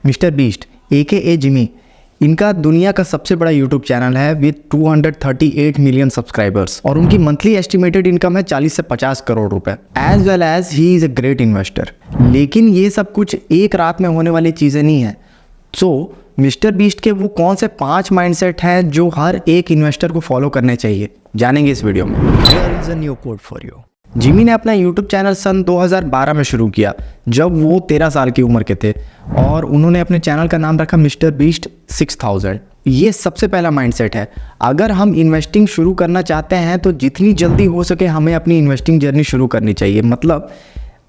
Mister beast AKA Jimmy, इनका दुनिया का सबसे बड़ा यूट्यूब चैनल है विद 238 मिलियन सब्सक्राइबर्स और उनकी मंथली एस्टिमेटेड इनकम है 40 से 50 करोड़ रुपए। As well as he is a great investor. लेकिन ये सब कुछ एक रात में होने वाली चीज़ें नहीं है। सो मिस्टर बीस्ट के वो कौन से 5 माइंडसेट हैं जो हर एक इन्वेस्टर को फॉलो करने चाहिए, जानेंगे इस वीडियो में। Here is a new code for you। Jimmy ने अपना यूट्यूब चैनल सन 2012 में शुरू किया जब वो 13 साल की उम्र के थे और उन्होंने अपने चैनल का नाम रखा मिस्टर बीस्ट 6000। ये सबसे पहला माइंडसेट है। अगर हम इन्वेस्टिंग शुरू करना चाहते हैं तो जितनी जल्दी हो सके हमें अपनी इन्वेस्टिंग जर्नी शुरू करनी चाहिए। मतलब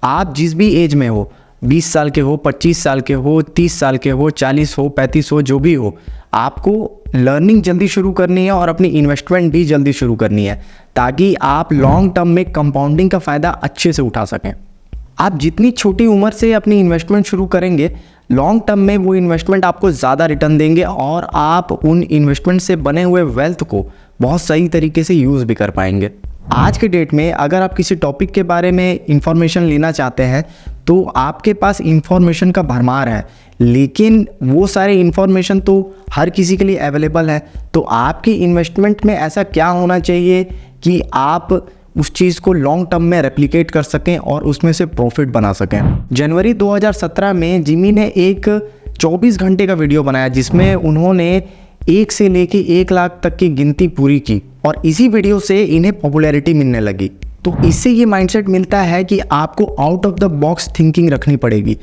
आप जिस भी एज में हो, 20 साल के हो, 25 साल के हो, 30 साल के हो, 40 हो, 35 हो, जो भी हो, आपको लर्निंग जल्दी शुरू करनी है और अपनी इन्वेस्टमेंट भी जल्दी शुरू करनी है ताकि आप लॉन्ग टर्म में कंपाउंडिंग का फ़ायदा अच्छे से उठा सकें। आप जितनी छोटी उम्र से अपनी इन्वेस्टमेंट शुरू करेंगे, लॉन्ग टर्म में वो इन्वेस्टमेंट आपको ज़्यादा रिटर्न देंगे और आप उन इन्वेस्टमेंट से बने हुए वेल्थ को बहुत सही तरीके से यूज़ भी कर पाएंगे। आज के डेट में अगर आप किसी टॉपिक के बारे में इंफॉर्मेशन लेना चाहते हैं तो आपके पास इंफॉर्मेशन का भरमार है, लेकिन वो सारे इंफॉर्मेशन तो हर किसी के लिए अवेलेबल है। तो आपकी इन्वेस्टमेंट में ऐसा क्या होना चाहिए कि आप उस चीज़ को लॉन्ग टर्म में रेप्लिकेट कर सकें और उसमें से प्रॉफिट बना सकें। जनवरी 2017 में जिमी ने एक 24 घंटे का वीडियो बनाया जिसमें उन्होंने 1 से लेके 1 लाख तक की गिनती पूरी की और इसी वीडियो से इन्हें पॉपुलैरिटी मिलने लगी। तो इससे ये माइंडसेट मिलता है कि आपको out of the box thinking रखनी पड़ेगी।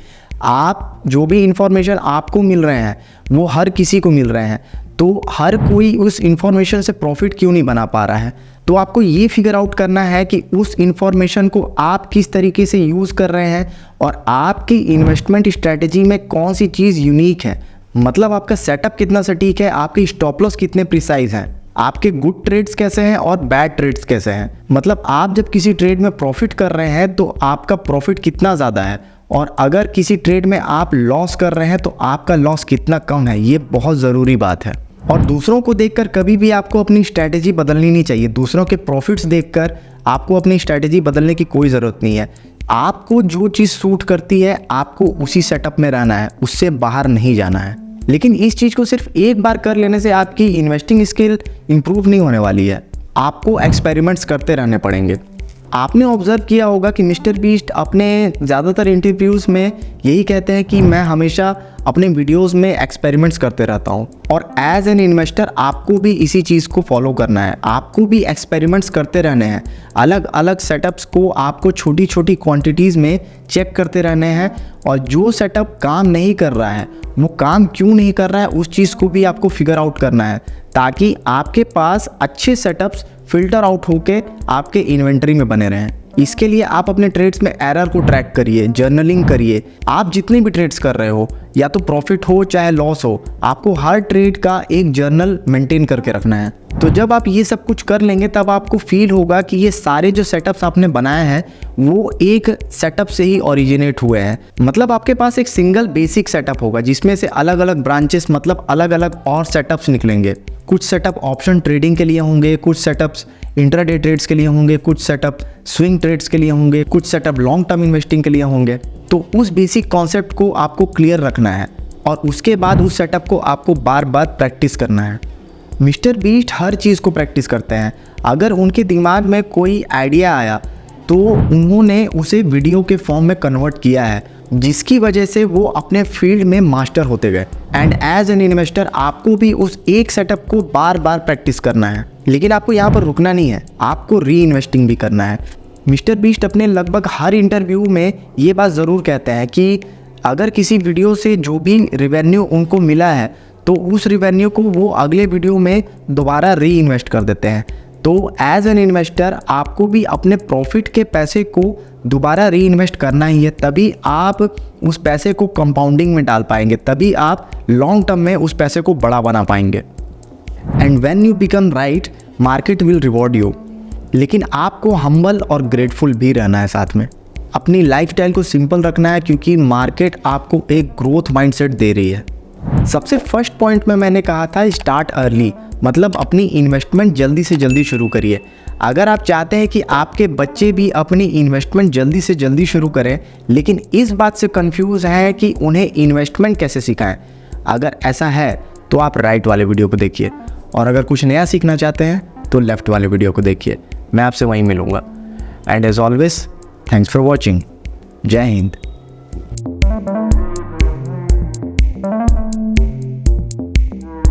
आप जो भी इंफॉर्मेशन आपको मिल रहे हैं वो हर किसी को मिल रहे हैं, तो हर कोई उस इंफॉर्मेशन से प्रॉफिट क्यों नहीं बना पा रहा है। तो आपको ये फिगर आउट करना है कि उस इंफॉर्मेशन को आप किस तरीके से यूज़ कर रहे हैं और आपकी इन्वेस्टमेंट स्ट्रैटेजी में कौन सी चीज़ यूनिक है। मतलब आपका सेटअप कितना सटीक है, आपके स्टॉप लॉस कितने प्रिसाइज हैं, आपके गुड ट्रेड्स कैसे हैं और बैड ट्रेड्स कैसे हैं। मतलब आप जब किसी ट्रेड में प्रॉफिट कर रहे हैं तो आपका प्रॉफिट कितना ज़्यादा है और अगर किसी ट्रेड में आप लॉस कर रहे हैं तो आपका लॉस कितना कम है। ये बहुत ज़रूरी बात है। और दूसरों को देखकर कभी भी आपको अपनी स्ट्रैटेजी बदलनी नहीं चाहिए। दूसरों के प्रॉफिट्स देखकर आपको अपनी स्ट्रैटेजी बदलने की कोई ज़रूरत नहीं है। आपको जो चीज़ सूट करती है आपको उसी सेटअप में रहना है, उससे बाहर नहीं जाना है। लेकिन इस चीज़ को सिर्फ एक बार कर लेने से आपकी इन्वेस्टिंग स्किल इंप्रूव नहीं होने वाली है। आपको एक्सपेरिमेंट्स करते रहने पड़ेंगे। आपने ऑब्ज़र्व किया होगा कि मिस्टर बीस्ट अपने ज़्यादातर इंटरव्यूज़ में यही कहते हैं कि मैं हमेशा अपने वीडियोस में एक्सपेरिमेंट्स करते रहता हूँ। और एज एन इन्वेस्टर आपको भी इसी चीज़ को फॉलो करना है। आपको भी एक्सपेरिमेंट्स करते रहने हैं। अलग अलग सेटअप्स को आपको छोटी छोटी क्वांटिटीज़ में चेक करते रहने हैं और जो सेटअप काम नहीं कर रहा है वो काम क्यों नहीं कर रहा है उस चीज़ को भी आपको फिगर आउट करना है ताकि आपके पास अच्छे सेटअप्स फिल्टर आउट होके आपके इन्वेंटरी में बने रहें। इसके लिए आप अपने ट्रेड्स में एरर को ट्रैक करिए, जर्नलिंग करिए। आप जितनी भी ट्रेड्स कर रहे हो, या तो प्रॉफिट हो चाहे लॉस हो, आपको हर ट्रेड का एक जर्नल मेंटेन करके रखना है। तो जब आप ये सब कुछ कर लेंगे तब आपको फील होगा कि ये सारे जो सेटअप्स आपने बनाए हैं वो एक सेटअप से ही ओरिजिनेट हुए हैं। मतलब आपके पास एक सिंगल बेसिक सेटअप होगा जिसमें से अलग अलग ब्रांचेस, मतलब अलग अलग और सेटअप्स निकलेंगे। कुछ सेटअप ऑप्शन ट्रेडिंग के लिए होंगे, कुछ सेटअप्स इंट्राडे ट्रेड्स के लिए होंगे, कुछ सेटअप स्विंग ट्रेड्स के लिए होंगे, कुछ सेटअप लॉन्ग टर्म इन्वेस्टिंग के लिए होंगे। तो उस बेसिक कॉन्सेप्ट को आपको क्लियर रखना है और उसके बाद उस सेटअप को आपको बार बार प्रैक्टिस करना है। मिस्टर बीस्ट हर चीज़ को प्रैक्टिस करते हैं। अगर उनके दिमाग में कोई आइडिया आया तो उन्होंने उसे वीडियो के फॉर्म में कन्वर्ट किया है जिसकी वजह से वो अपने फील्ड में मास्टर होते गए। एंड एज एन इन्वेस्टर आपको भी उस एक सेटअप को बार बार प्रैक्टिस करना है। लेकिन आपको यहाँ पर रुकना नहीं है, आपको री इन्वेस्टिंग भी करना है। मिस्टर बीस्ट अपने लगभग हर इंटरव्यू में ये बात ज़रूर कहते हैं कि अगर किसी वीडियो से जो भी रिवेन्यू उनको मिला है तो उस रिवेन्यू को वो अगले वीडियो में दोबारा री इन्वेस्ट कर देते हैं। तो एज एन इन्वेस्टर आपको भी अपने प्रॉफिट के पैसे को दोबारा री इन्वेस्ट करना ही है, तभी आप उस पैसे को कंपाउंडिंग में डाल पाएंगे, तभी आप लॉन्ग टर्म में उस पैसे को बड़ा बना पाएंगे। And when you become right, market will reward you. लेकिन आपको हम्बल और ग्रेटफुल भी रहना है साथ में। अपनी लाइफस्टाइल को सिंपल रखना है क्योंकि मार्केट आपको एक ग्रोथ माइंडसेट दे रही है। सबसे फर्स्ट पॉइंट में मैंने कहा था स्टार्ट अर्ली, मतलब अपनी इन्वेस्टमेंट जल्दी से जल्दी शुरू करिए। अगर आप चाहते हैं कि आपके बच्चे भी अपनी इन्वेस्टमेंट जल्दी से जल्दी शुरू करें, लेकिन इस बात से कंफ्यूज हैं कि उन्हें इन्वेस्टमेंट कैसे सिखाएं, अगर ऐसा है तो आप राइट वाले वीडियो को देखिए, और अगर कुछ नया सीखना चाहते हैं तो लेफ्ट वाले वीडियो को देखिए। मैं आपसे वहीं मिलूँगा। And as always, thanks for watching. जय हिंद।